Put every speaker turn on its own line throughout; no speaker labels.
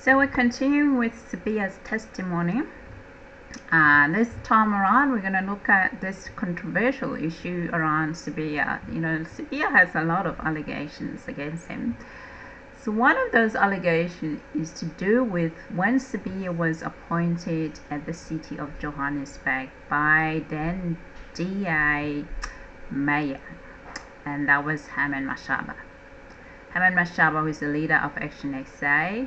So we're continuing with Sibiya's testimony. This time around, we're going to look at this controversial issue around Sibiya. Sibiya has a lot of allegations against him. So one of those allegations is to do with when Sibiya was appointed at the City of Johannesburg by then DA Mayor, and that was Herman Mashaba. Herman Mashaba was the leader of Action SA.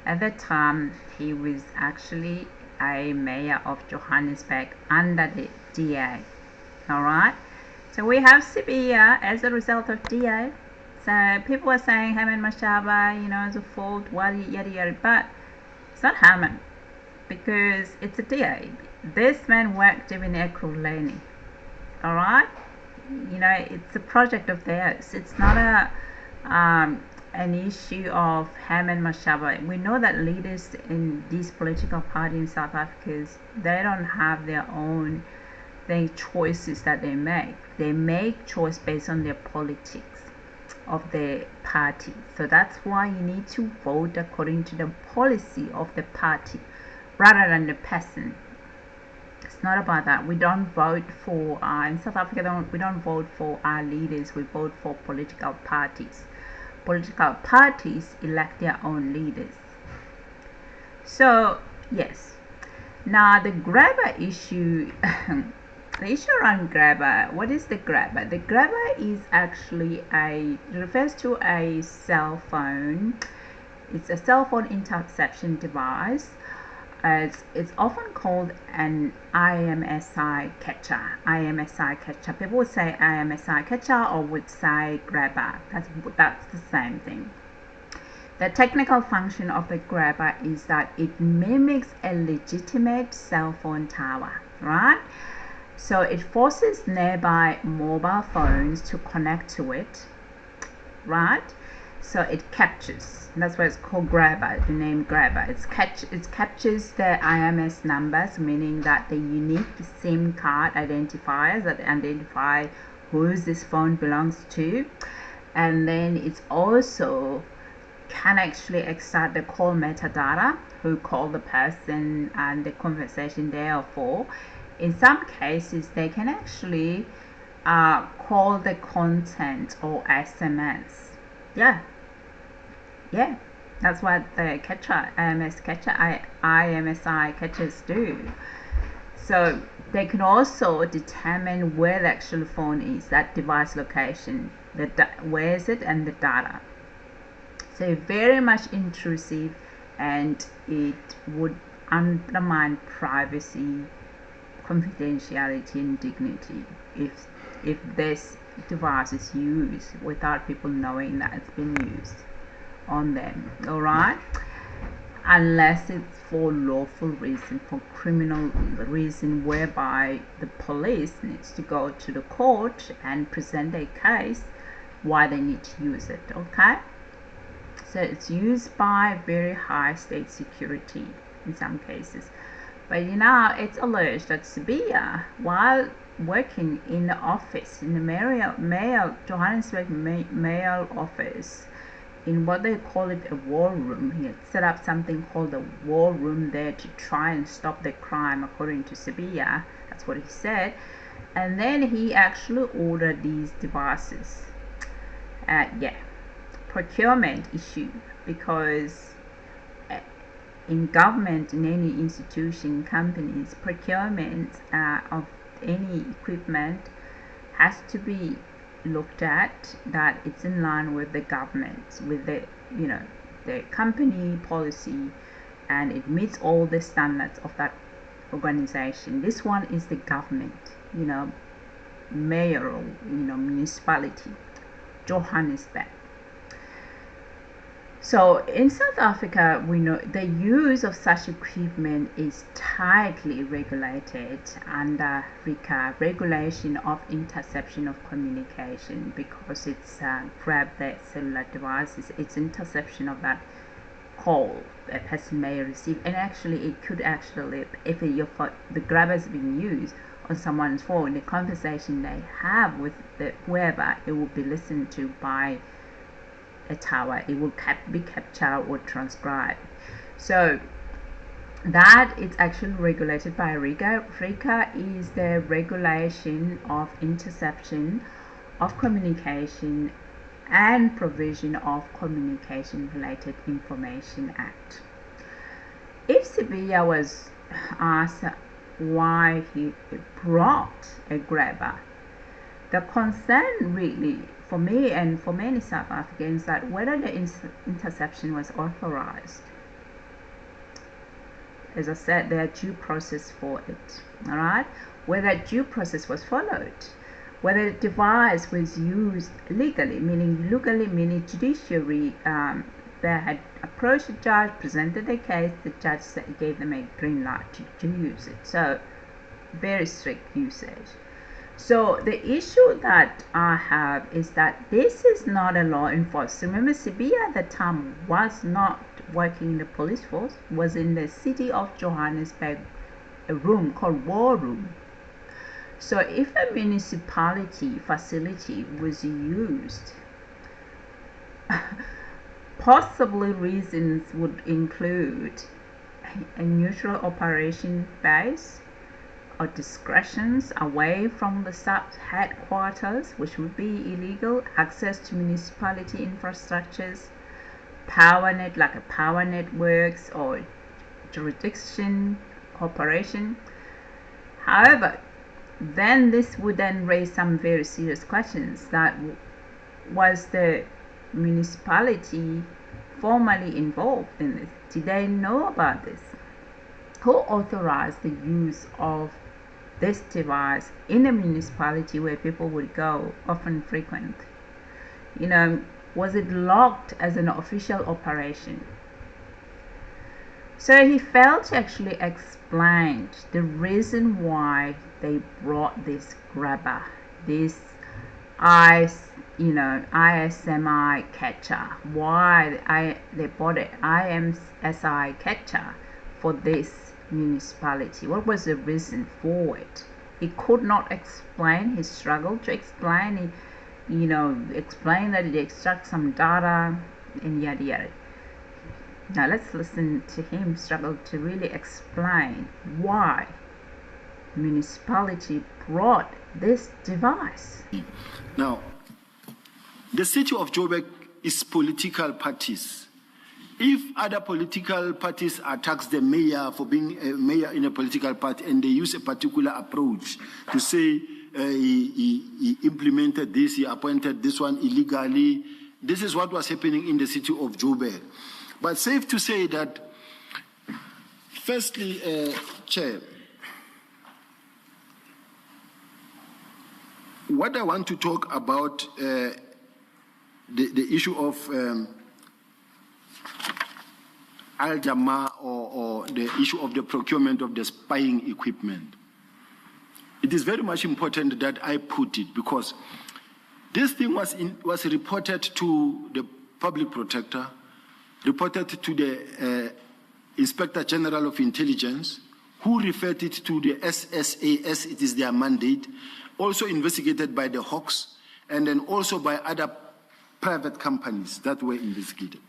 At that time, he was actually a mayor of Johannesburg under the DA. Alright, so we have Sibiya as a result of DA. So people are saying Herman Mashaba, is a fault, yada yada, but it's not Herman, because it's a DA. This man worked even Ekurhuleni. Alright, it's a project of theirs. It's not an issue of Herman Mashaba. We know that leaders in these political parties in South Africa, they don't have their own choices that they make. They make choice based on their politics of the party. So that's why you need to vote according to the policy of the party rather than the person. It's not about that. We don't vote for in South Africa, we don't vote for our leaders. We vote for political parties. Political parties elect their own leaders. So yes, now the grabber issue, the issue around grabber, what is the grabber? The grabber is actually refers to a cell phone. It's a cell phone interception device. It's often called an IMSI catcher. People would say IMSI catcher or would say grabber. That's the same thing. The technical function of the grabber is that it mimics a legitimate cell phone tower, right? So it forces nearby mobile phones to connect to it, right? So it captures. That's why it's called grabber. The name grabber. It captures the IMS numbers, meaning that the unique SIM card identifiers that identify who this phone belongs to, and then it's also can actually extract the call metadata, who called the person and the conversation therefore. In some cases, they can actually call the content or SMS. Yeah, that's what the IMSI catchers do. So they can also determine where the actual phone is, that device location, where is it, and the data. So very much intrusive, and it would undermine privacy, confidentiality, and dignity if this device is used without people knowing that it's been used on them. Alright, unless it's for lawful reason, for criminal reason, whereby the police needs to go to the court and present a case why they need to use it. Okay, so it's used by very high state security in some cases. But it's alleged that Sibiya, while working in the office, in the Mayoral Johannesburg Mayoral office, in what they call it a war room, he had set up something called a war room there to try and stop the crime, according to Sibiya. That's what he said. And then he actually ordered these devices. Procurement issue, because in government, in any institution, companies, procurement of any equipment has to be looked at that it's in line with the government, with the the company policy, and it meets all the standards of that organization. This one is the government, mayoral, municipality, Johannesburg. So in South Africa, we know the use of such equipment is tightly regulated under RICA, Regulation of Interception of Communication, because it's grab the cellular devices, it's interception of that call a person may receive, and actually it could actually, if the grab has been used on someone's phone, the conversation they have with whoever, it will be listened to by a tower. It will be captured or transcribed. So that is actually regulated by RICA. RICA is the regulation of interception of communication and provision of communication related information act. If Sibiya was asked why he brought a grabber, the concern really for me and for many South Africans that whether the interception was authorized. As I said, there are due process for it, all right? Whether due process was followed, whether the device was used legally meaning judiciary, they had approached the judge, presented the case, the judge gave them a green light to use it. So very strict usage. So the issue that I have is that this is not a law enforcement. Remember, Sibiya at the time was not working in the police force, was in the City of Johannesburg, a room called War Room. So if a municipality facility was used, possibly reasons would include a neutral operation base or discretions away from the sub-headquarters, which would be illegal, access to municipality infrastructures, like a power networks or jurisdiction operation. However, then this would then raise some very serious questions. That was the municipality formally involved in this? Did they know about this? Who authorized the use of this device in a municipality where people would go often frequent? Was it logged as an official operation? So he failed to actually explain the reason why they brought this grabber, this ISMI catcher, why they bought an IMSI catcher for this municipality. What was the reason for it? He could not explain. He struggled to explain. Explain that it extracts some data and yada yada. Now let's listen to him struggle to really explain why municipality brought this device.
Now, the City of Joburg is political parties. If other political parties attack the mayor for being a mayor in a political party and they use a particular approach to say he implemented this, he appointed this one illegally, this is what was happening in the City of Joburg. But safe to say that, firstly, Chair, what I want to talk about the issue of Al-Jama or the issue of the procurement of the spying equipment. It is very much important that I put it because this thing was reported to the public protector, reported to the Inspector General of Intelligence, who referred it to the SSA as it is their mandate, also investigated by the Hawks, and then also by other private companies that were investigated.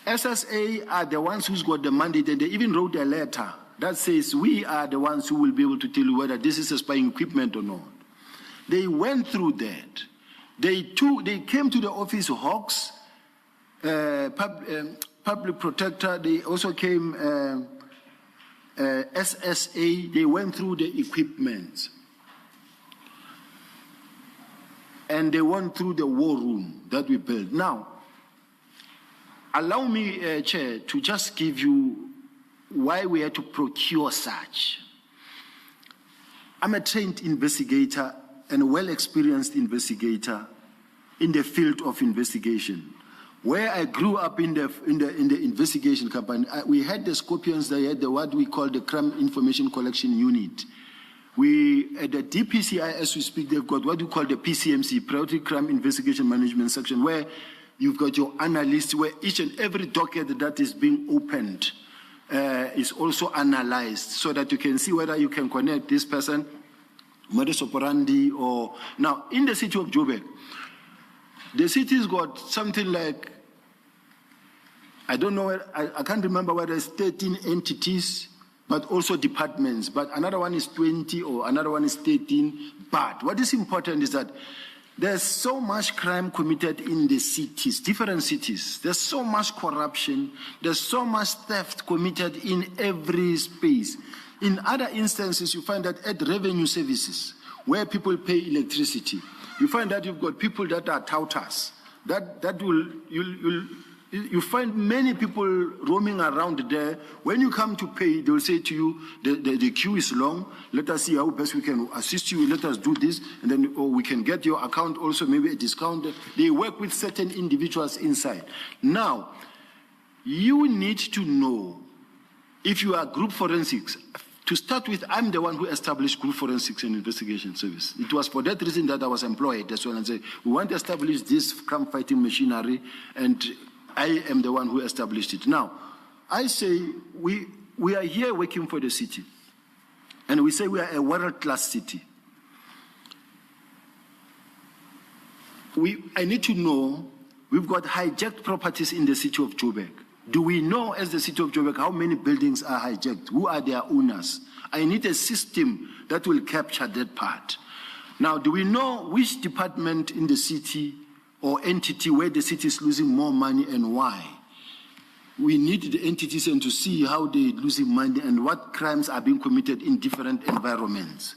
SSA are the ones who's got the mandate, and they even wrote a letter that says we are the ones who will be able to tell you whether this is a spying equipment or not. They went through that. They came to the office of Hawks, public protector. They also came SSA. They went through the equipment. And they went through the war room that we built. Now, allow me, Chair, to just give you why we had to procure such. I'm a trained investigator and a well-experienced investigator in the field of investigation. Where I grew up in the investigation company, we had the Scorpions, they had what we call the Crime Information Collection Unit. We, at the DPCI, as we speak, they've got what we call the PCMC, Priority Crime Investigation Management Section, where you've got your analysts, where each and every docket that is being opened is also analyzed so that you can see whether you can connect this person, modus operandi, or... Now, in the City of Joburg, the city's got something like I don't know, I can't remember whether it's 13 entities, but also departments, but another one is 20 or another one is 13. But what is important is that there's so much crime committed in the cities, different cities. There's so much corruption. There's so much theft committed in every space. In other instances, you find that at revenue services, where people pay electricity, you find that you've got people that are touters. You find many people roaming around there. When you come to pay, they will say to you, the queue is long. Let us see how best we can assist you. Let us do this. And then we can get your account also, maybe a discount. They work with certain individuals inside. Now, you need to know if you are group forensics. To start with, I'm the one who established Group Forensics and Investigation Service. It was for that reason that I was employed as well, and say, we want to establish this crime fighting machinery, and I am the one who established it. Now, I say we are here working for the city, and we say we are a world-class city. I need to know, we've got hijacked properties in the city of Joburg. Do we know, as the city of Joburg, how many buildings are hijacked? Who are their owners? I need a system that will capture that part. Now, do we know which department in the city or entity where the city is losing more money and why? We need the entities and to see how they're losing money and what crimes are being committed in different environments.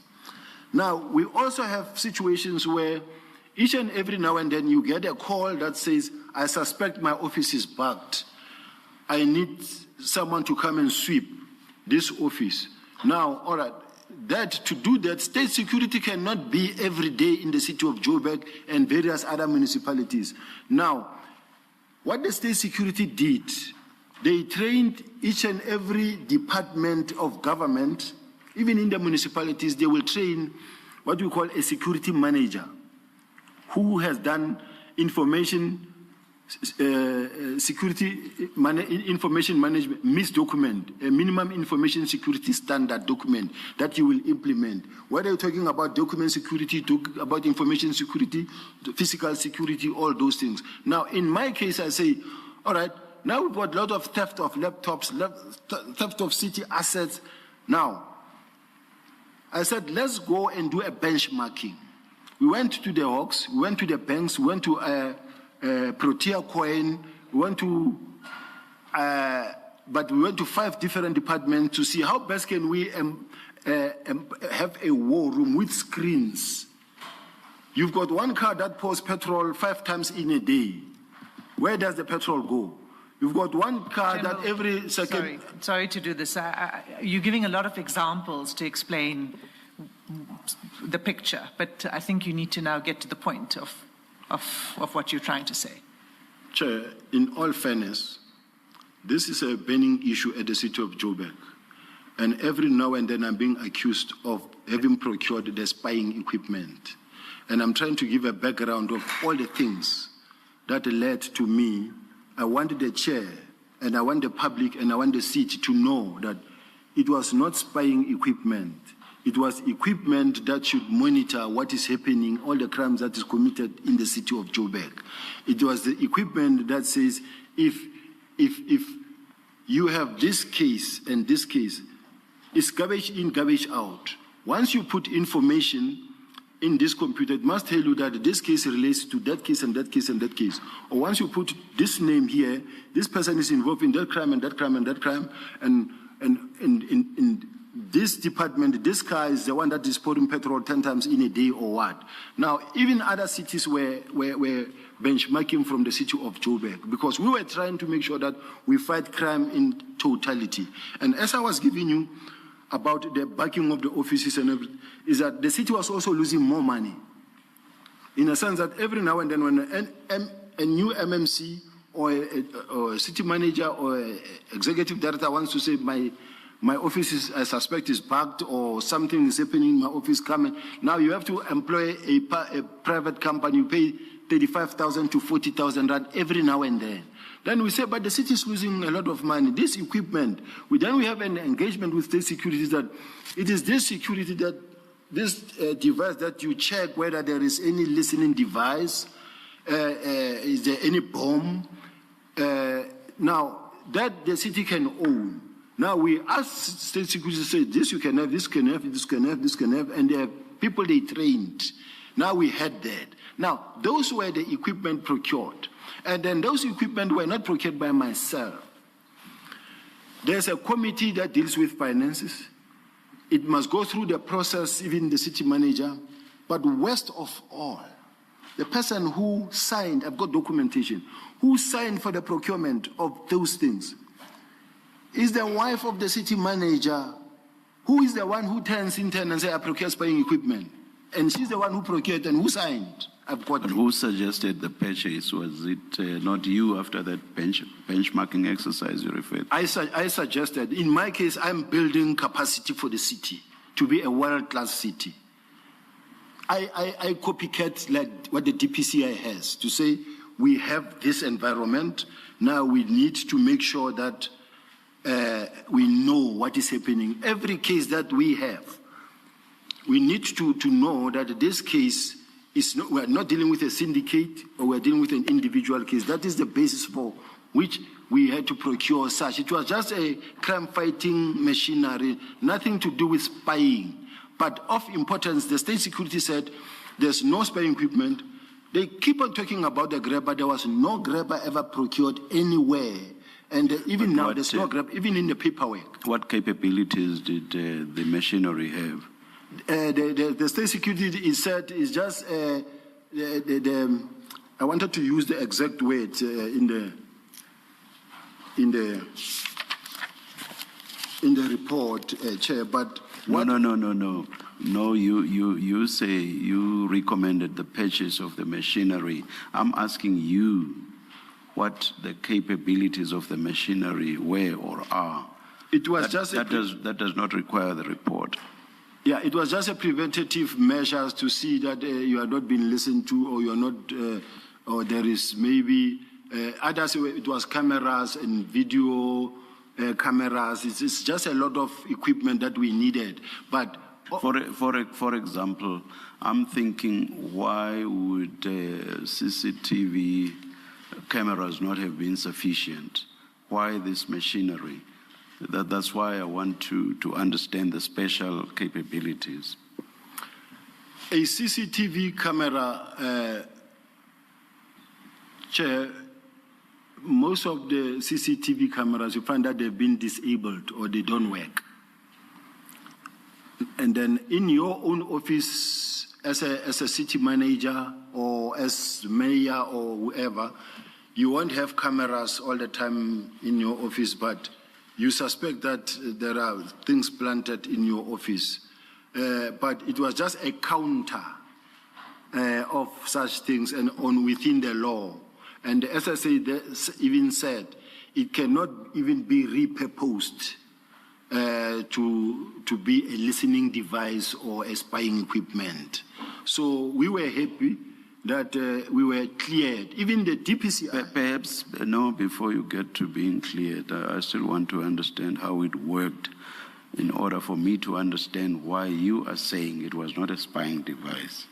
Now, we also have situations where each and every now and then you get a call that says, I suspect my office is bugged. I need someone to come and sweep this office. Now, all right, to do that, state security cannot be every day in the city of Joburg and various other municipalities. Now, what the state security did, they trained each and every department of government, even in the municipalities, they will train what we call a security manager, who has done information information management, MIS document, a minimum information security standard document that you will implement. Whether you're talking about document security, about information security, physical security, all those things. Now, in my case, I say, all right, now we've got a lot of theft of laptops, theft of city assets. Now, I said, let's go and do a benchmarking. We went to the Hawks, we went to the banks, we went to Protea Coin, we went to, but we went to 5 different departments to see how best can we have a war room with screens. You've got one car that pours petrol 5 times in a day. Where does the petrol go? You've got one car
General,
that every second...
Sorry to do this. You're giving a lot of examples to explain the picture, but I think you need to now get to the point of what you're trying to say.
Chair, in all fairness, this is a burning issue at the city of Joburg. And every now and then I'm being accused of having procured the spying equipment. And I'm trying to give a background of all the things that led to me. I want the chair, and I want the public, and I want the city to know that it was not spying equipment. It was equipment that should monitor what is happening, all the crimes that is committed in the city of Joburg. It was the equipment that says, if you have this case and this case, it's garbage in, garbage out. Once you put information in this computer, it must tell you that this case relates to that case and that case and that case. Or once you put this name here, this person is involved in that crime and that crime and that crime, and in this department, this car is the one that is pouring petrol 10 times in a day or what. Now, even other cities were benchmarking from the city of Joburg, because we were trying to make sure that we fight crime in totality. And as I was giving you about the backing of the offices and everything, is that the city was also losing more money. In a sense that every now and then when a new MMC or a city manager or a executive director wants to say, my office I suspect is bugged or something is happening in my office, coming. Now you have to employ a private company, you pay 35,000 to 40,000 rand every now and then. Then we say, but the city is losing a lot of money. This equipment, then we have an engagement with state security that it is this security that this device that you check whether there is any listening device, is there any bomb? Now, that the city can own. Now we ask state security to say, this you can have, this can have, this can have, this can have, and they have people they trained. Now we had that. Now, those were the equipment procured. And then those equipment were not procured by myself. There's a committee that deals with finances. It must go through the process, even the city manager. But worst of all, the person who signed, I've got documentation, who signed for the procurement of those things is the wife of the city manager, who is the one who turns in turn and says, I procure spying equipment. And she's the one who procured and who signed. I've got
But who suggested the purchase? Was it not you after that benchmarking exercise you referred to?
I suggested, in my case, I'm building capacity for the city to be a world-class city. I copycat like what the DPCI has to say, we have this environment, now we need to make sure that we know what is happening. Every case that we have, we need to know that this case is not, we're not dealing with a syndicate or we're dealing with an individual case. That is the basis for which we had to procure such. It was just a crime-fighting machinery, nothing to do with spying. But of importance, the state security said there's no spying equipment. They keep on talking about the grabber. There was no grabber ever procured anywhere. And even now, there's no grabber, even in the paperwork.
What capabilities did the machinery have?
The state security is said is just I wanted to use the exact word in the report, Chair, but what?
No, you say you recommended the purchase of the machinery. I'm asking you what the capabilities of the machinery were or are.
It was
that does not require the report.
Yeah, it was just a preventative measures to see that you are not being listened to, or you are not, or there is maybe others. It was cameras and video cameras. It's just a lot of equipment that we needed. But
for example, I'm thinking, why would CCTV cameras not have been sufficient? Why this machinery? That's why I want to understand the special capabilities.
A CCTV camera, Chair, most of the CCTV cameras, you find that they've been disabled or they don't work. And then in your own office, as a city manager or as mayor or whoever, you won't have cameras all the time in your office, but you suspect that there are things planted in your office. But it was just a counter of such things and within the law. And the SSA even said it cannot even be repurposed to be a listening device or a spying equipment. So we were happy that we were cleared. Even the DPCI.
Perhaps, no, before you get to being cleared, I still want to understand how it worked in order for me to understand why you are saying it was not a spying device.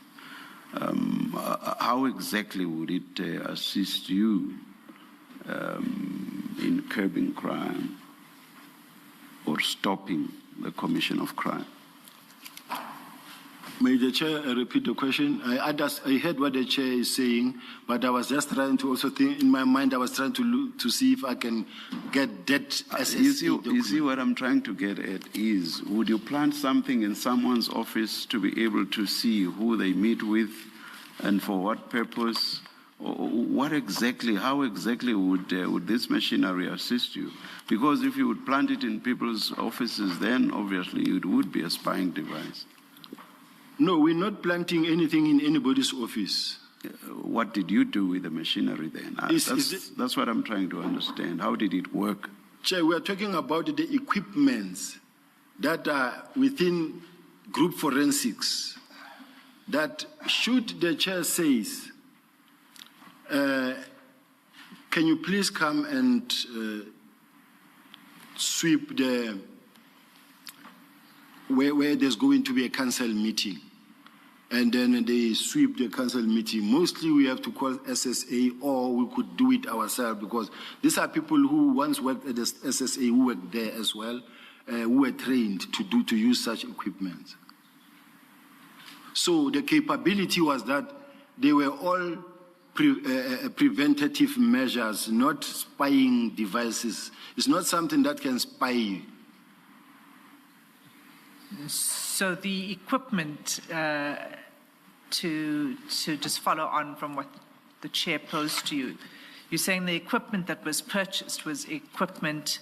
How exactly would it assist you in curbing crime or stopping the commission of crime?
May the Chair repeat the question? I heard what the Chair is saying, but I was just trying to also think, in my mind, I was trying to see if I can get that SSA.
You see what I'm trying to get at is, would you plant something in someone's office to be able to see who they meet with and for what purpose? What exactly, how exactly would this machinery assist you? Because if you would plant it in people's offices, then obviously it would be a spying device.
No, we're not planting anything in anybody's office.
What did you do with the machinery then? That's what I'm trying to understand. How did it work?
Chair, we are talking about the equipments that are within group forensics, that should the Chair says, can you please come and sweep where there's going to be a council meeting, and then they sweep the council meeting. Mostly we have to call SSA, or we could do it ourselves, because these are people who once worked at the SSA, who worked there as well, who were trained to use such equipment. So the capability was that they were all preventative measures, not spying devices. It's not something that can spy you.
So the equipment, to just follow on from what the chair posed to you, you're saying the equipment that was purchased was equipment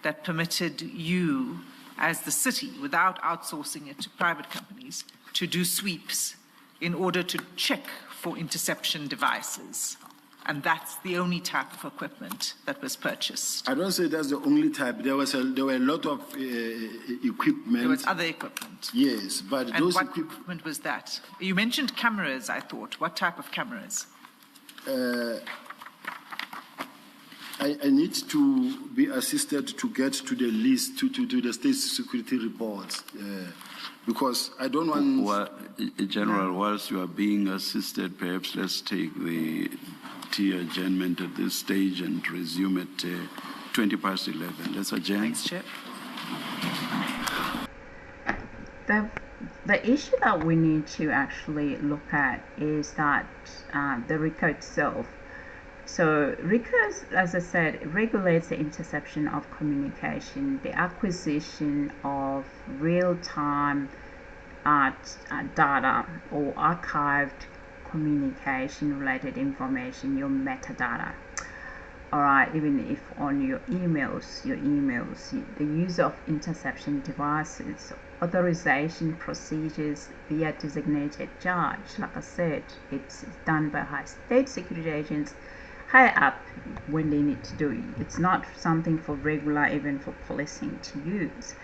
that permitted you, as the city, without outsourcing it to private companies, to do sweeps in order to check for interception devices. And that's the only type of equipment that was purchased.
I don't say that's the only type. There were a lot of equipment.
There was other equipment.
Yes, but
and
those
what equipment was that? You mentioned cameras, I thought. What type of cameras?
I need to be assisted to get to the list, to the state security reports, because I don't want...
Well, General, whilst you are being assisted, perhaps let's take the tea adjournment at this stage and resume at 11:20. Let's adjourn.
Thanks, Chair.
The issue that we need to actually look at is that the RICA itself. So RICA, as I said, regulates the interception of communication, the acquisition of real-time data or archived communication-related information, your metadata. All right, even if on your emails, the use of interception devices, authorization procedures via designated judge. Like I said, it's done by high state security agents higher up when they need to do it. It's not something for regular, even for policing to use.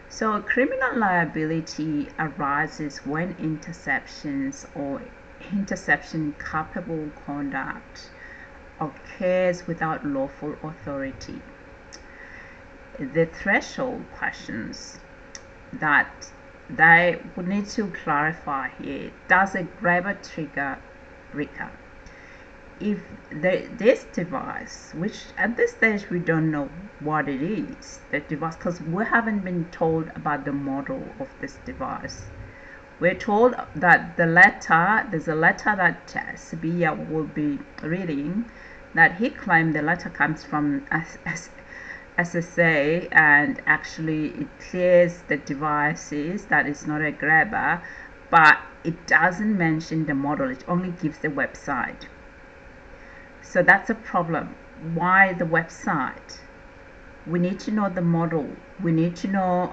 So criminal liability arises when interceptions or interception capable conduct occurs without lawful authority. The threshold questions that they would need to clarify here: does a grabber trigger RICA? If this device, which at this stage we don't know what it is, the device, because we haven't been told about the model of this device. We're told that there's a letter that Sibiya will be reading, that he claimed the letter comes from SSA, and actually it clears the devices that it's not a grabber, but it doesn't mention the model, it only gives the website. So that's a problem. Why the website? We need to know the model. We need to know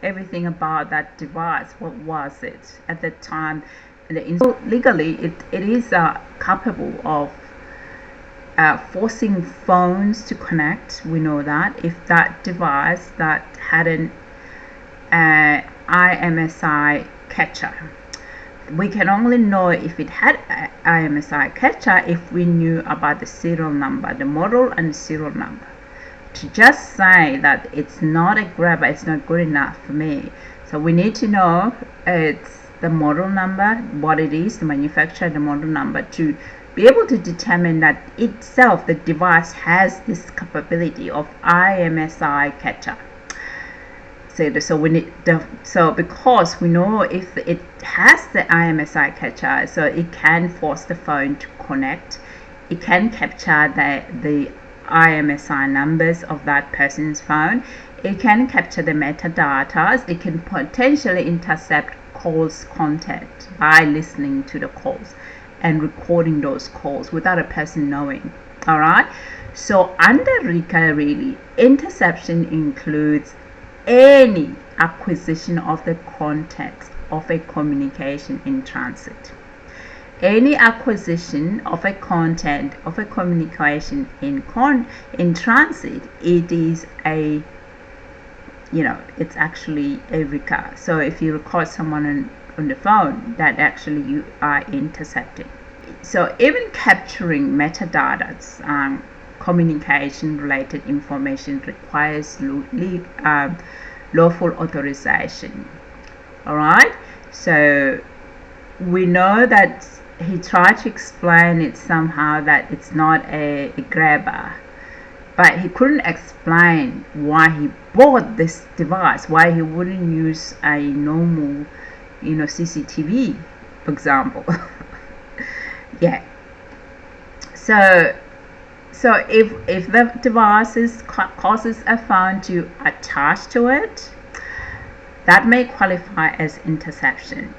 everything about that device. What was it at the time? Legally, it is capable of forcing phones to connect. We know that if that device that had an IMSI catcher. We can only know if it had IMSI catcher if we knew about the serial number, the model and the serial number. To just say that it's not a grabber, it's not good enough for me. So we need to know it's the model number, what it is, the manufacturer, the model number, to be able to determine that itself, the device has this capability of IMSI catcher. So we need because we know if it has the IMSI catcher, so it can force the phone to connect. It can capture the IMSI numbers of that person's phone. It can capture the metadata. It can potentially intercept calls content by listening to the calls and recording those calls without a person knowing. All right. So under RICA, really, interception includes any acquisition of the context of a communication in transit. Any acquisition of a content of a communication in transit, it is it's actually a RICA. So if you record someone on the phone, that actually you are intercepting. So even capturing metadata, communication related information requires lawful authorization. All right, so we know that he tried to explain it somehow that it's not a grabber, but he couldn't explain why he bought this device, why he wouldn't use a normal, CCTV, for example. Yeah. So if the devices causes a phone to attach to it, that may qualify as interception.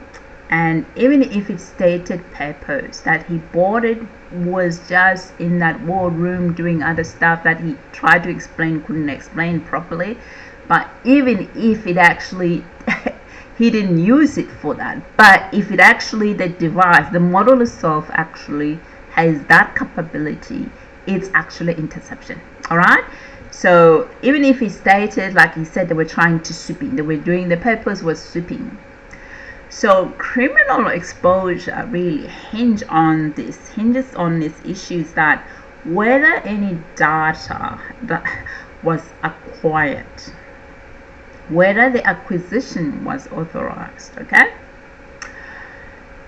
And even if it stated purpose that he bought it was just in that war room doing other stuff that he tried to explain, couldn't explain properly, but even if it actually he didn't use it for that, but if it actually, the device, the model itself actually has that capability, it's actually interception. All right, so even if he stated, like he said, they were trying to sweeping, they were doing, the purpose was sweeping. So criminal exposure really hinges on these issues, that whether any data that was acquired, whether the acquisition was authorized. Okay,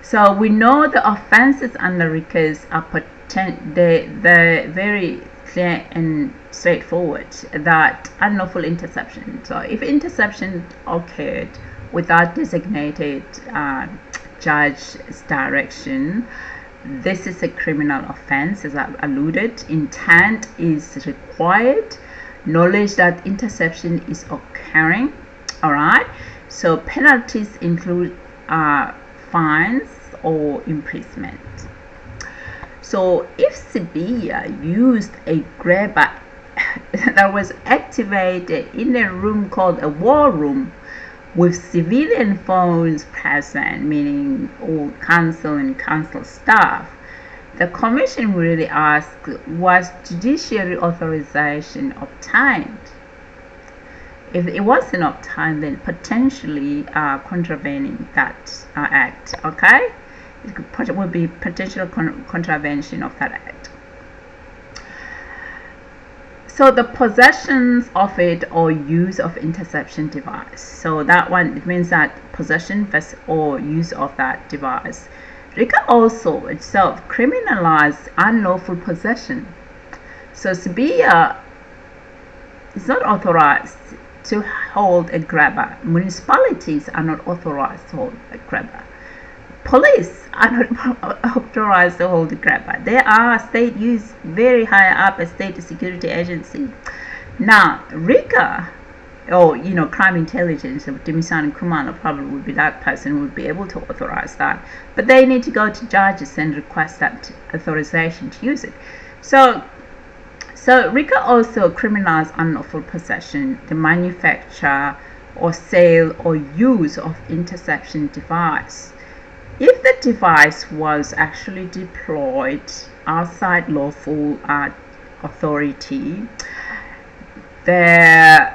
so we know the offenses under RICA are they're very clear and straightforward, that unlawful interception. So if interception occurred without designated judge's direction, this is a criminal offense, as I've alluded. Intent is required, knowledge that interception is occurring. All right, so penalties include fines or imprisonment. So if Sibiya used a grabber that was activated in a room called a war room with civilian phones present, meaning all council and council staff, the commission really asked, was judiciary authorization obtained? If it wasn't obtained, then potentially contravening that act. Okay, it would be potential contravention of that act. So the possessions of it or use of interception device. So that one, it means that possession or use of that device. RICA also itself criminalized unlawful possession. So Sibiya is not authorized to hold a grabber. Municipalities are not authorized to hold a grabber. Police are not authorized to hold a grabber. They are state use, very high up a state security agency. Now RICA, or crime intelligence, Timisani Kumalo probably would be that person, would be able to authorize that, but they need to go to judges and request that authorization to use it. So RICA also criminalized unlawful possession, the manufacture or sale or use of interception device. If the device was actually deployed outside lawful authority, the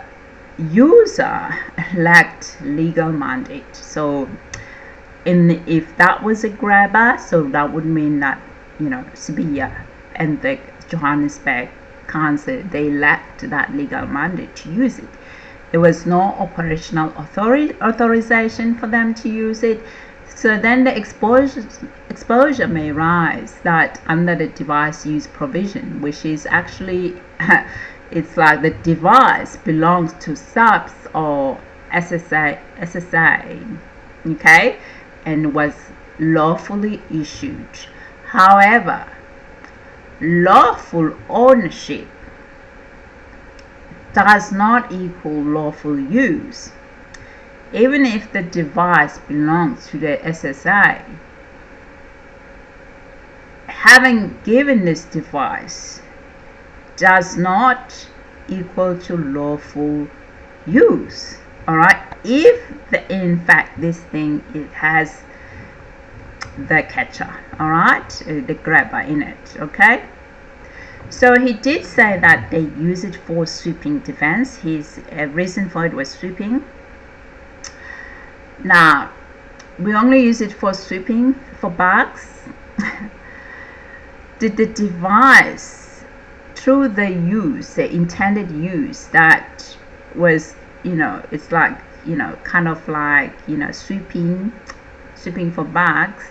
user lacked legal mandate. So if that was a grabber, so that would mean that Sibiya and the Johannesburg Council, they lacked that legal mandate to use it. There was no operational authorization for them to use it. So then the exposure may rise that under the device use provision, which is actually it's like the device belongs to SAPS or SSA, okay, and was lawfully issued. However, lawful ownership does not equal lawful use. Even if the device belongs to the SSA, having given this device does not equal to lawful use. All right, if in fact this thing, it has the catcher, all right, the grabber in it. Okay, so he did say that they use it for sweeping defense. His reason for it was sweeping. Now we only use it for sweeping for bags. Did the device, through the use, the intended use, that was, it's like kind of like, sweeping for bugs,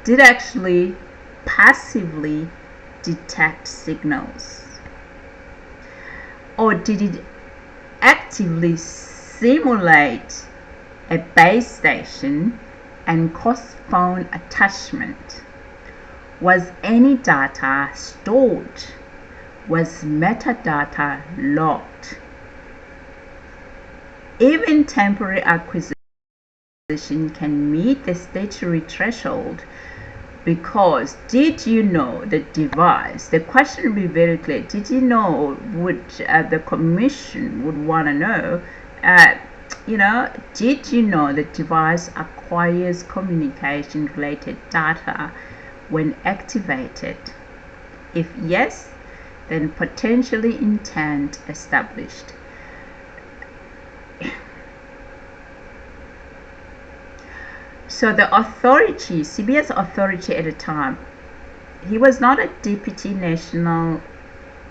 did actually passively detect signals? Or did it actively simulate a base station and cause phone attachment? Was any data stored? Was metadata logged? Even temporary acquisition can meet the statutory threshold, because did you know the device? The question will be very clear. Did you know? Would the commission would want to know? Did you know the device acquires communication-related data when activated? If yes, then potentially intent established. So the authority, Sibiya's authority at the time, he was not a deputy national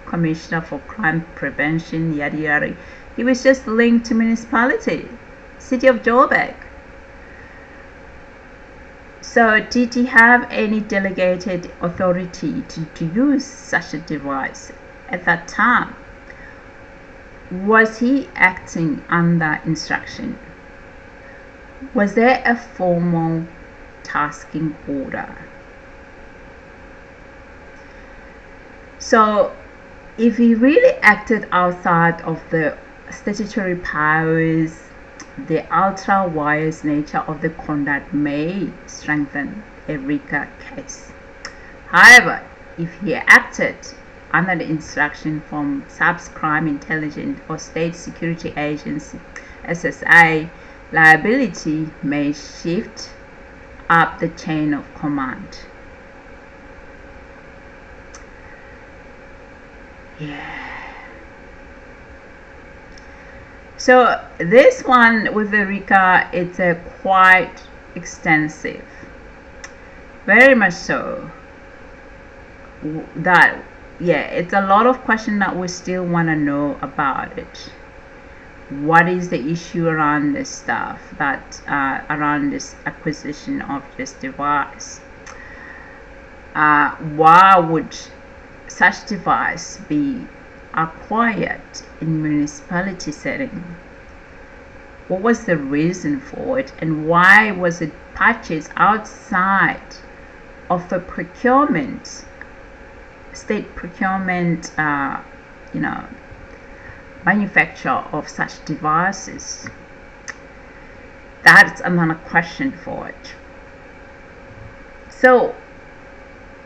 commissioner for crime prevention, yada yada. He was just linked to municipality, City of Johannesburg. So did he have any delegated authority to use such a device at that time? Was he acting under instruction? Was there a formal tasking order? So if he really acted outside of the statutory powers, the ultra-wise nature of the conduct may strengthen a RICA case. However, if he acted under the instruction from Subcrime Intelligence or State Security Agency, SSA, liability may shift up the chain of command. So this one with the RICA, it's a quite extensive, very much so. That it's a lot of questions that we still want to know about it. What is the issue around this stuff, that around this acquisition of this device? Why would such device be acquired in municipality setting? What was the reason for it, and why was it purchased outside of a procurement, state procurement, manufacture of such devices? That's another question for it. So,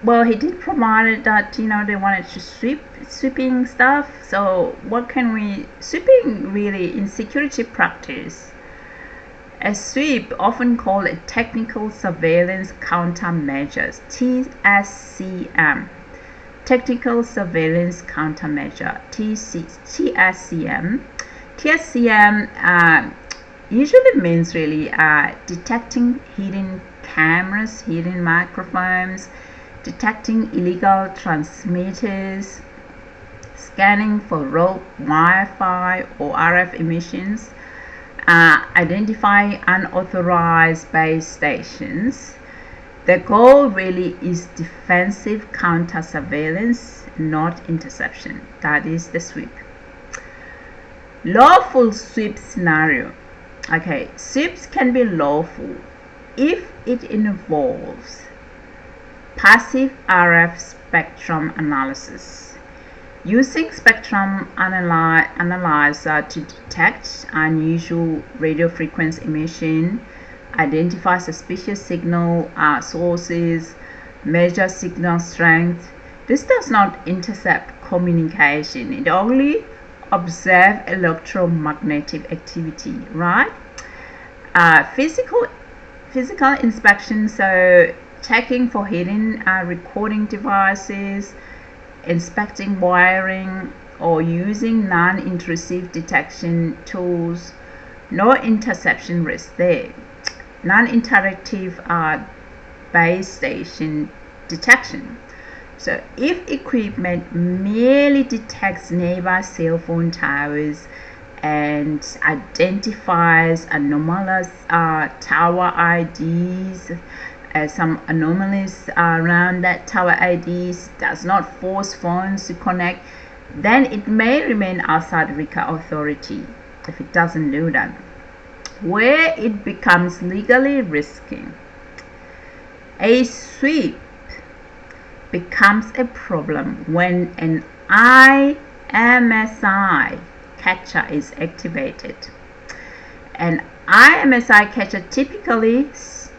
well, he did provide that they wanted to sweeping stuff. So what can we sweeping really in security practice? A sweep, often called a technical surveillance countermeasures, TSCM. Technical Surveillance Countermeasure, TSCM. TSCM usually means really detecting hidden cameras, hidden microphones, detecting illegal transmitters, scanning for rogue Wi-Fi or RF emissions, identifying unauthorized base stations. The goal really is defensive counter surveillance, not interception. That is the sweep. Lawful sweep scenario. Okay, sweeps can be lawful if it involves passive RF spectrum analysis, using spectrum analyzer to detect unusual radio frequency emission, identify suspicious signal sources, measure signal strength. This does not intercept communication. It only observes electromagnetic activity, right? Physical inspection, so checking for hidden recording devices, inspecting wiring, or using non-intrusive detection tools. No interception risk there. Non-interactive base station detection. So if equipment merely detects neighbor cell phone towers, and identifies anomalous tower IDs, some anomalies around that tower IDs, does not force phones to connect, then it may remain outside RICA authority if it doesn't do that. Where it becomes legally risky, a sweep becomes a problem when an IMSI catcher is activated. An IMSI catcher typically,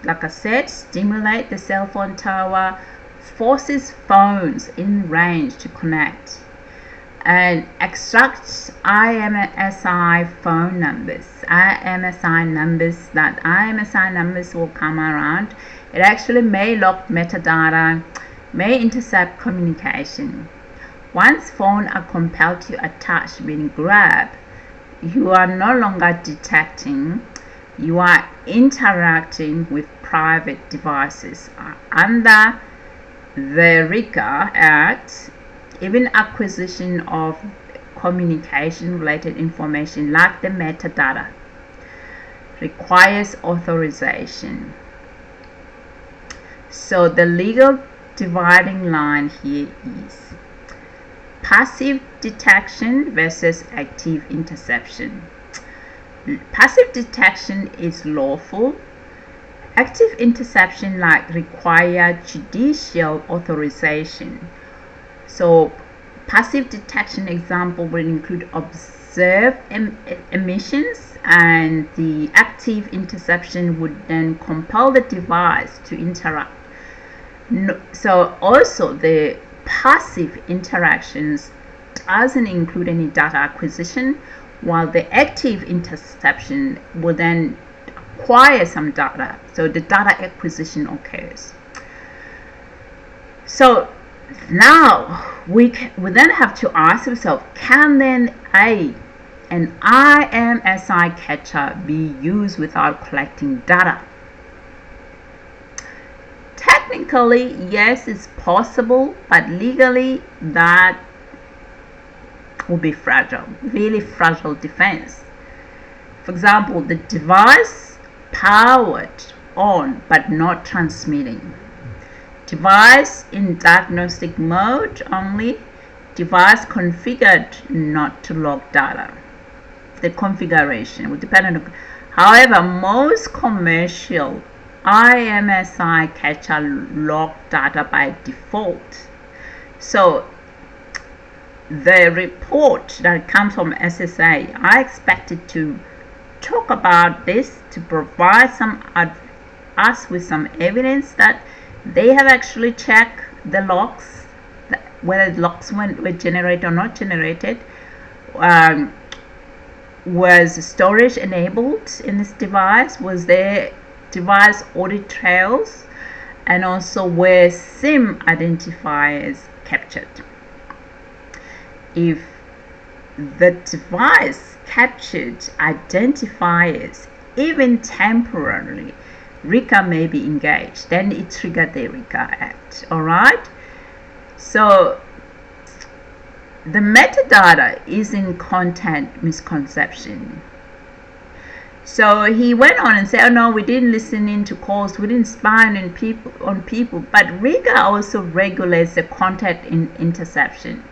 like I said, stimulates the cell phone tower, forces phones in range to connect, and extracts IMSI phone numbers. IMSI numbers will come around. It actually may lock metadata, may intercept communication. Once phones are compelled to attach, meaning grab, you are no longer detecting, you are interacting with private devices. Under the RICA Act, even acquisition of communication related information like the metadata requires authorization. So the legal dividing line here is passive detection versus active interception. Passive detection is lawful. Active interception require judicial authorization. So passive detection example will include observed emissions, and the active interception would then compel the device to interact. So also the passive interactions doesn't include any data acquisition, while the active interception will then acquire some data, so the data acquisition occurs. So now we then have to ask ourselves, can then an IMSI catcher be used without collecting data? Technically, yes, it's possible, but legally that will be fragile, really fragile defense. For example, the device powered on but not transmitting, device in diagnostic mode only, device configured not to log data. The configuration will depend on. However, most commercial IMSI catcher log data by default. So the report that comes from SSA, I expected to talk about this to provide us with some evidence that they have actually checked the logs, whether the logs were generated or not generated. Was storage enabled in this device? Was there device audit trails? And also were SIM identifiers captured? If the device captured identifiers, even temporarily, RICA may be engaged, then it triggered the RICA Act. Alright, so the metadata is in content misconception. So he went on and said, oh no, we didn't listen in to calls, we didn't spy on people, but RICA also regulates the content interception,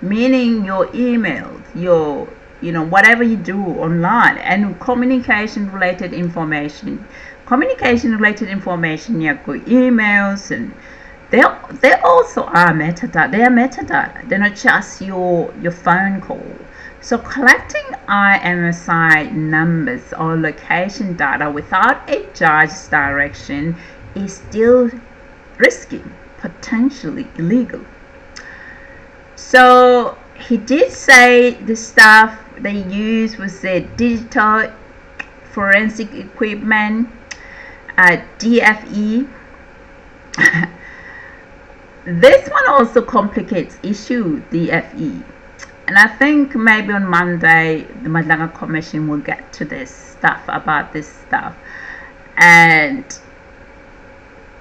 meaning your emails, your whatever you do online, and communication related information, your emails, and they also are metadata. They are metadata. They're not just your phone call. So collecting IMSI numbers or location data without a judge's direction is still risky, potentially illegal. So he did say the stuff they used was the digital forensic equipment, DFE. This one also complicates issue, DFE. And I think maybe on Monday the Madlanga Commission will get to this stuff, about this stuff. And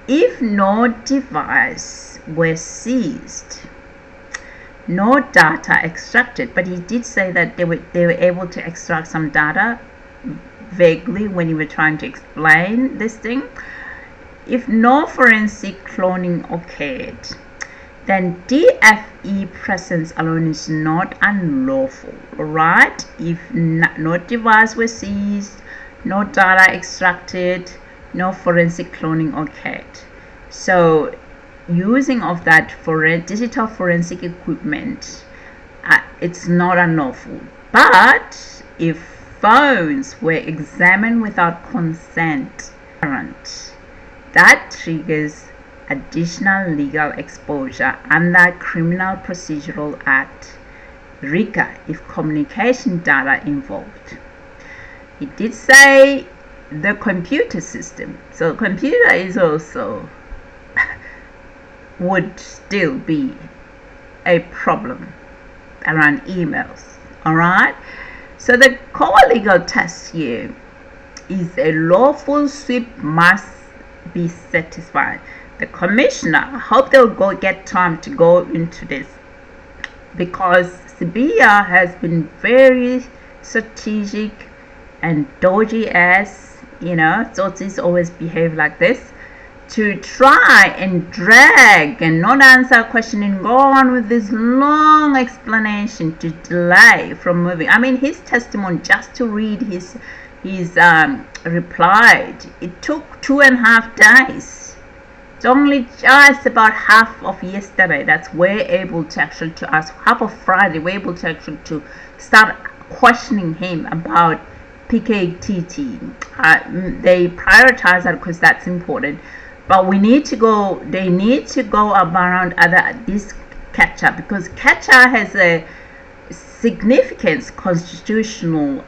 if no device were seized, no data extracted. But he did say that they were able to extract some data vaguely when you were trying to explain this thing. If no forensic cloning occurred, then DFE presence alone is not unlawful, right? If no device was seized, no data extracted, no forensic cloning occurred. So using of that for digital forensic equipment, it's not unlawful. But if phones were examined without consent, that triggers additional legal exposure under Criminal Procedural Act, RICA, if communication data involved. It did say the computer system. So computer is also would still be a problem around emails. Alright? So the core legal test here is a lawful sweep must be satisfied. The commissioner, I hope they'll get time to go into this, because Sibiya has been very strategic and dodgy as, Tsotsis always behave like this, to try and drag and not answer a question and go on with this long explanation to delay from moving. I mean, his testimony, just to read his reply, it took 2.5 days. It's only just about half of yesterday that's we're able to actually to ask, half of Friday we're able to actually to start questioning him about PKTT. They prioritize that because that's important, but they need to go around this catch-up, because catch-up has a significant constitutional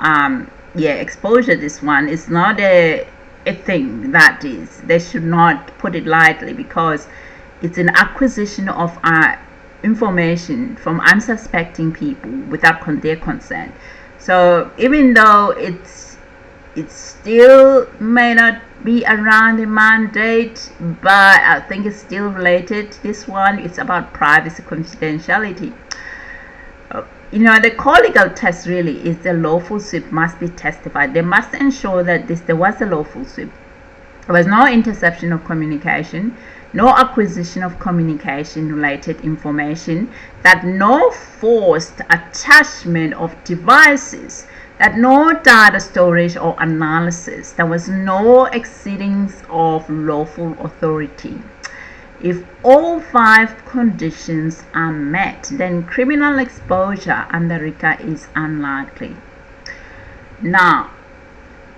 exposure. This one is not a thing that is, they should not put it lightly, because it's an acquisition of information from unsuspecting people without their consent. So even though it still may not be around the mandate, but I think it's still related. This one, it's about privacy, confidentiality. The core legal test really is the lawful sweep must be testified. They must ensure that there was a lawful sweep. There was no interception of communication, no acquisition of communication related information, that no forced attachment of devices, that no data storage or analysis, there was no exceedings of lawful authority. If all 5 conditions are met, then criminal exposure under RICA is unlikely. Now,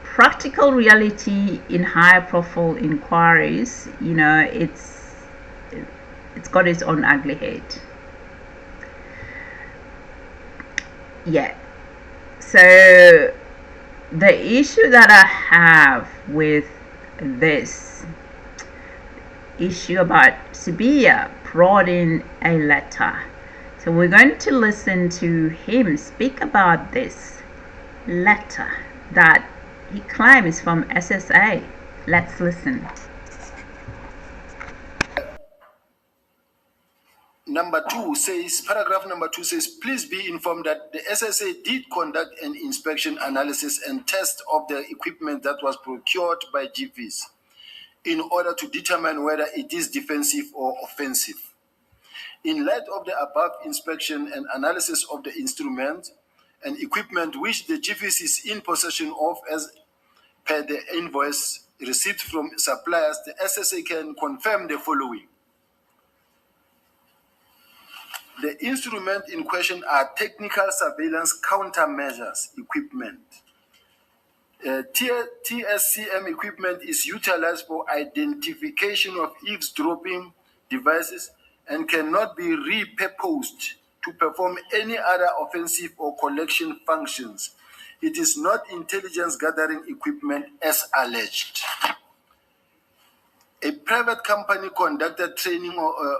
practical reality in high profile inquiries, it's got its own ugly head. Yeah. So the issue that I have with this issue about Sibiya brought in a letter. So we're going to listen to him speak about this letter that he claims from SSA. Let's listen.
Paragraph number 2 says, please be informed that the SSA did conduct an inspection, analysis, and test of the equipment that was procured by GVs in order to determine whether it is defensive or offensive. In light of the above inspection and analysis of the instrument and equipment which the GVs is in possession of as per the invoice received from suppliers, the SSA can confirm the following. The instrument in question are technical surveillance countermeasures equipment. TSCM equipment is utilized for identification of eavesdropping devices and cannot be repurposed to perform any other offensive or collection functions. It is not intelligence gathering equipment as alleged. A private company conducted training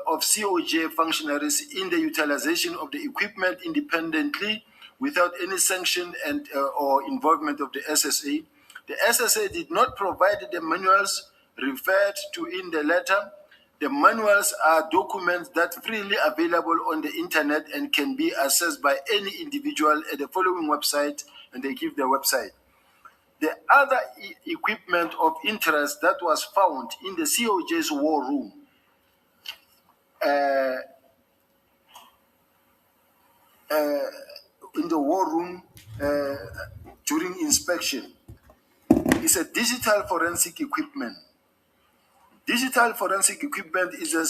of COJ functionaries in the utilization of the equipment independently without any sanction and or involvement of the SSA. The SSA did not provide the manuals referred to in the letter. The manuals are documents that are freely available on the internet and can be accessed by any individual at the following website, and they give the website. The other equipment of interest that was found in the COJ's war room during inspection is a digital forensic equipment. Digital forensic equipment is the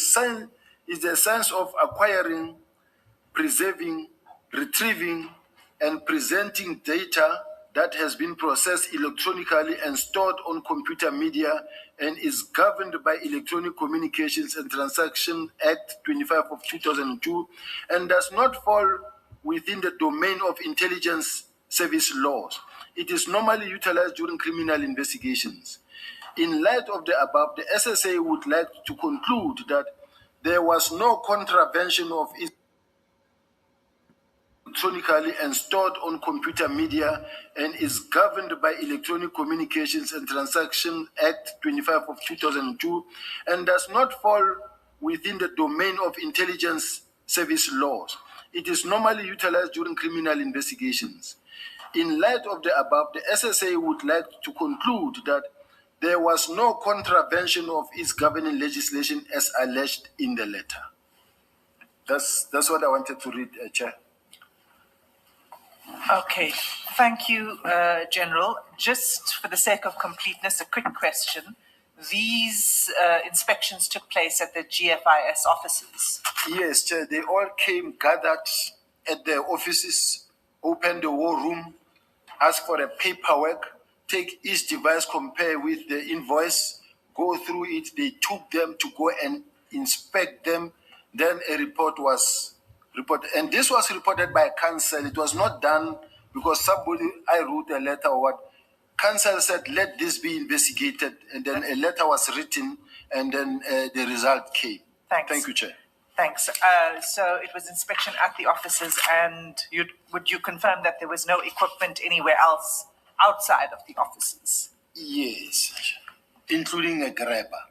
science of acquiring, preserving, retrieving, and presenting data that has been processed electronically and stored on computer media and is governed by Electronic Communications and Transaction Act 25 of 2002 and does not fall within the domain of intelligence service laws. It is normally utilized during criminal investigations. In light of the above, the SSA would like to conclude that there was no contravention of its electronically and stored on computer media and is governed by Electronic Communications and Transaction Act 25 of 2002 and does not fall within the domain of intelligence service laws. It is normally utilized during criminal investigations. In light of the above, the SSA would like to conclude that there was no contravention of its governing legislation as alleged in the letter. That's what I wanted to read, Chair.
Okay, thank you, General. Just for the sake of completeness, a quick question. These inspections took place at the GFIS offices?
Yes, Chair. They all came, gathered at the offices, opened the war room, asked for a paperwork, take each device, compare with the invoice, go through it. They took them to go and inspect them. Then a report was reported. And this was reported by council. It was not done because I wrote a letter or what. Council said, let this be investigated. And then a letter was written and then the result came.
Thanks.
Thank you, Chair.
Thanks. So it was inspection at the offices, and would you confirm that there was no equipment anywhere else outside of the offices?
Yes, including a grabber.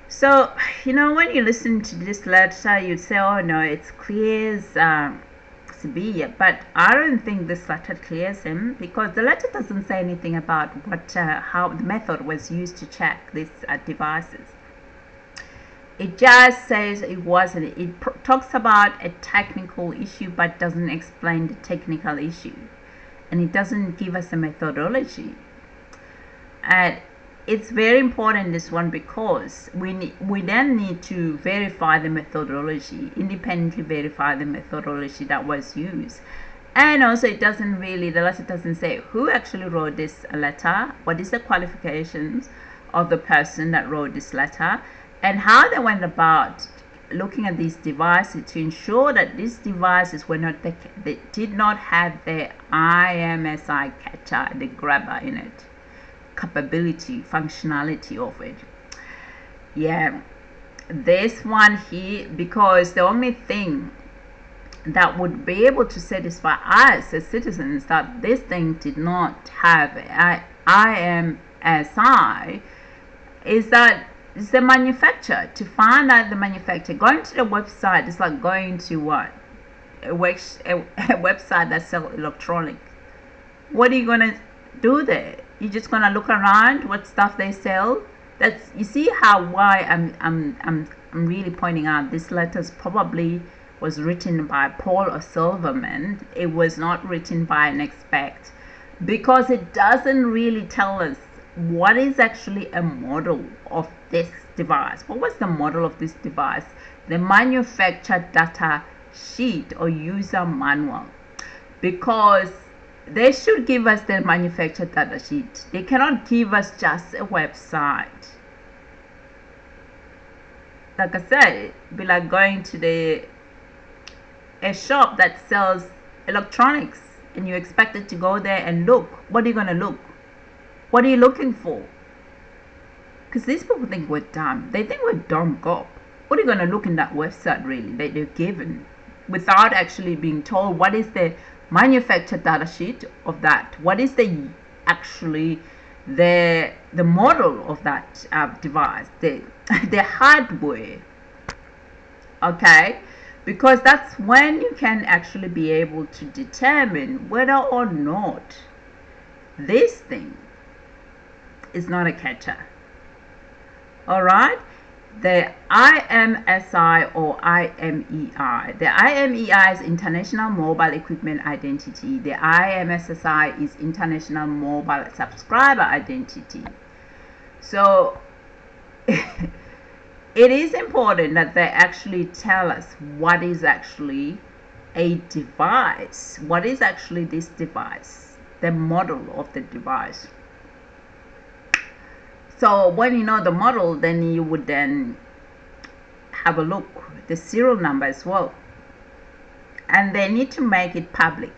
So, when you listen to this letter, you'd say, oh no, it's clears Sibiya, but I don't think this letter clears him because the letter doesn't say anything about how the method was used to check these devices. It just says it wasn't. It talks about a technical issue but doesn't explain the technical issue. And it doesn't give us a methodology. And it's very important, this one, because we then need to verify the methodology, independently verify the methodology that was used. And also the letter doesn't say who actually wrote this letter, what is the qualifications of the person that wrote this letter, and how they went about looking at these devices to ensure that these devices they did not have the IMSI catcher, the grabber in it, capability, functionality of it. Yeah, this one here, because the only thing that would be able to satisfy us as citizens that this thing did not have IMSI is that it's the manufacturer. To find out the manufacturer, going to the website is like going to what? A website that sells electronic. What are you gonna do there? You're just gonna look around what stuff they sell. You see why I'm really pointing out this letter probably was written by Paul O'Silverman. It was not written by an expert because it doesn't really tell us what is actually a model of this device. What was the model of this device? The manufacturer data sheet or user manual, because they should give us the manufacturer data sheet. They cannot give us just a website. Like I said, it'd be like going to a shop that sells electronics and you expected to go there and look. What are you going to look? What are you looking for? Because these people think we're dumb. They think we're dumb cop. What are you going to look in that website really that they're given without actually being told what is the manufacturer data sheet of that? What is the actually the model of that device, the the hardware. Okay, because that's when you can actually be able to determine whether or not this thing is not a catcher. All right, the IMSI or IMEI. The IMEI is International Mobile Equipment Identity. The IMSI is International Mobile Subscriber Identity. So it is important that they actually tell us what is actually a device. What is actually this device? The model of the device. So when you know the model, then you would then have a look the serial number as well, and they need to make it public.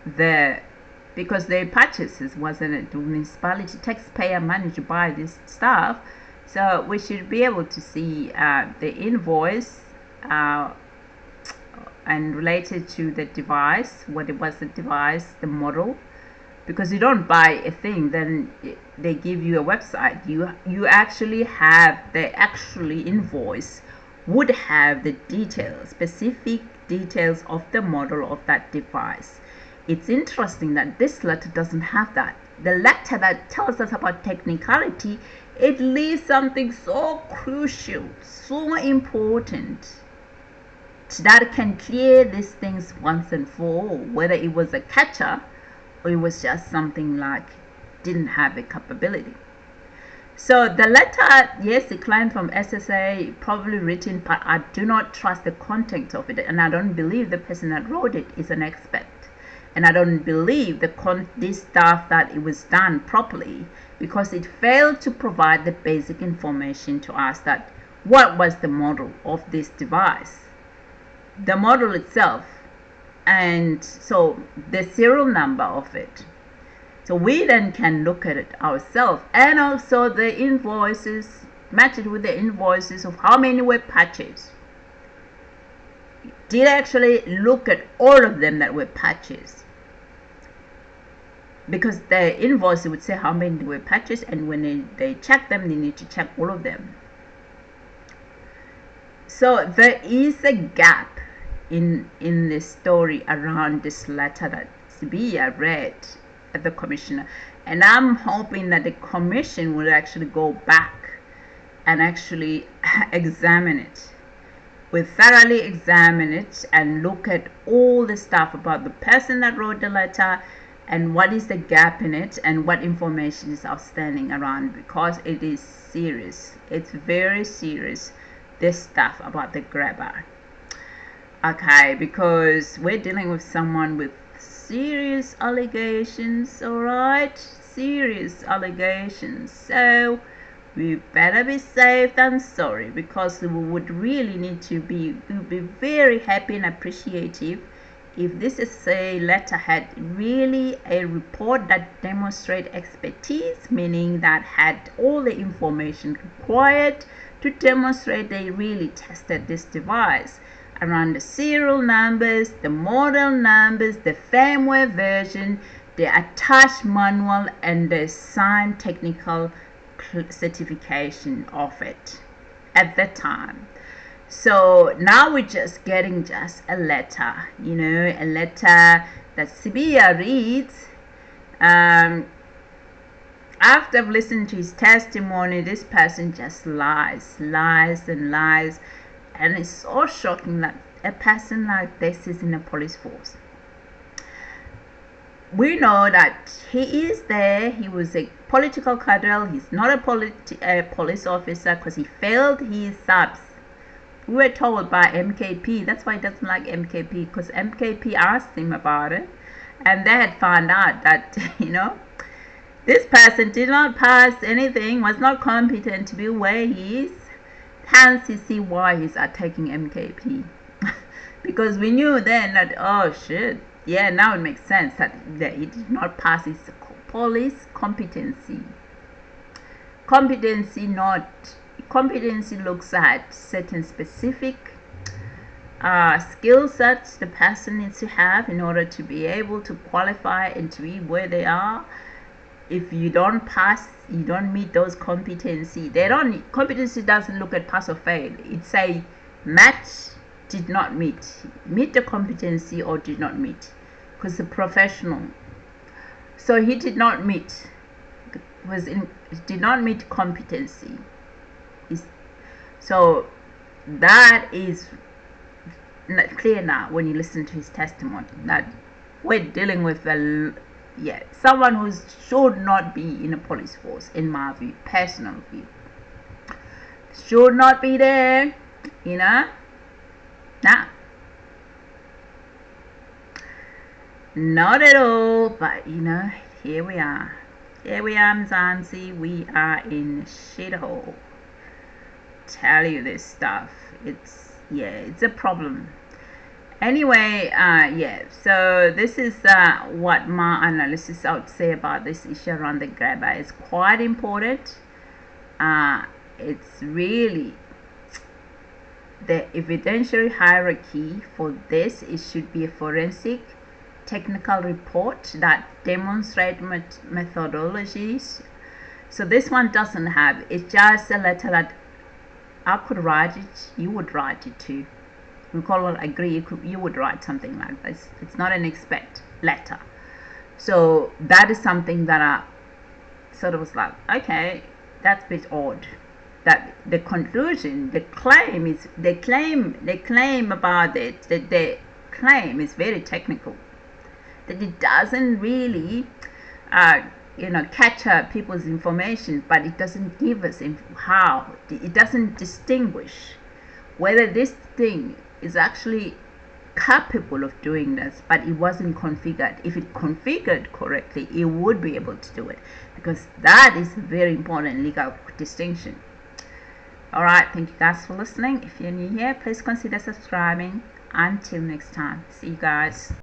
Because the purchases wasn't the municipality taxpayer money to buy this stuff, so we should be able to see the invoice and related to the device, what it was, the device, the model. Because you don't buy a thing, then they give you a website. You actually have the actually invoice would have the details, specific details of the model of that device. It's interesting that this letter doesn't have that. The letter that tells us about technicality, it leaves something so crucial, so important, that can clear these things once and for all, whether it was a catcher or it was just something like didn't have a capability. So the letter, yes, it claimed from SSA, probably written, but I do not trust the content of it, and I don't believe the person that wrote it is an expert, and I don't believe this stuff that it was done properly, because it failed to provide the basic information to us that what was the model of this device, the model itself, and so the serial number of it. So we then can look at it ourselves, and also the invoices, match it with the invoices of how many were purchased. Did actually look at all of them that were purchased, because the invoice would say how many were purchased, and when they check them, they need to check all of them. So there is a gap in the story around this letter that Sibiya read at the commissioner, and I'm hoping that the commission will actually go back and actually examine it. We'll thoroughly examine it and look at all the stuff about the person that wrote the letter and what is the gap in it and what information is outstanding around, because it is serious. It's very serious, this stuff about the grabber. Okay, because we're dealing with someone with serious allegations, alright? Serious allegations. So we better be safe than sorry, because we would really need to be, we'd be very happy and appreciative if this is a letter had really a report that demonstrate expertise, meaning that had all the information required to demonstrate they really tested this device around the serial numbers, the model numbers, the firmware version, the attached manual, and the signed technical certification of it at that time. So now we're just getting just a letter, you know, a letter that Sibiya reads. After I've listened to his testimony, this person just lies, and it's so shocking that a person like this is in the police force. We know that he is there, he was a political cadre, he's not a police officer because he failed his subs. We were told by MKP, that's why he doesn't like MKP, because MKP asked him about it, and they had found out that, you know, this person did not pass anything, was not competent to be where he is. Hence you see why he's attacking MKP. Because we knew then that, oh shit, yeah, now it makes sense that he did not pass his police competency. Competency looks at certain specific skill sets the person needs to have in order to be able to qualify and to be where they are. if you don't pass, you don't meet those competency. Competency doesn't look at pass or fail. It say match, did not meet the competency, or did not meet, because the professional. So he did not meet, did not meet competency. So that is clear now when you listen to his testimony, that we're dealing with someone who should not be in a police force, in my view, personal view. Should not be there, Nah. Not at all, but here we are. Here we are, Mzansi. We are in shithole. Tell you this stuff. It's a problem. Anyway, so this is what my analysis I would say about this issue around the grabber. It's quite important. It's really the evidentiary hierarchy for this. It should be a forensic technical report that demonstrates methodologies. So this one doesn't have. It's just a letter that I could write it. You would write it too. We call it agree. You would write something like this. It's not an expect letter. So that is something that I sort of was like, okay, that's a bit odd. That the conclusion, the claim about it, that the claim is very technical. That it doesn't really, capture people's information, but it doesn't give us how. It doesn't distinguish whether this thing is actually capable of doing this, but it wasn't configured. If it configured correctly, it would be able to do it, because that is a very important legal distinction. Alright, thank you guys for listening. If you're new here, please consider subscribing. Until next time, see you guys.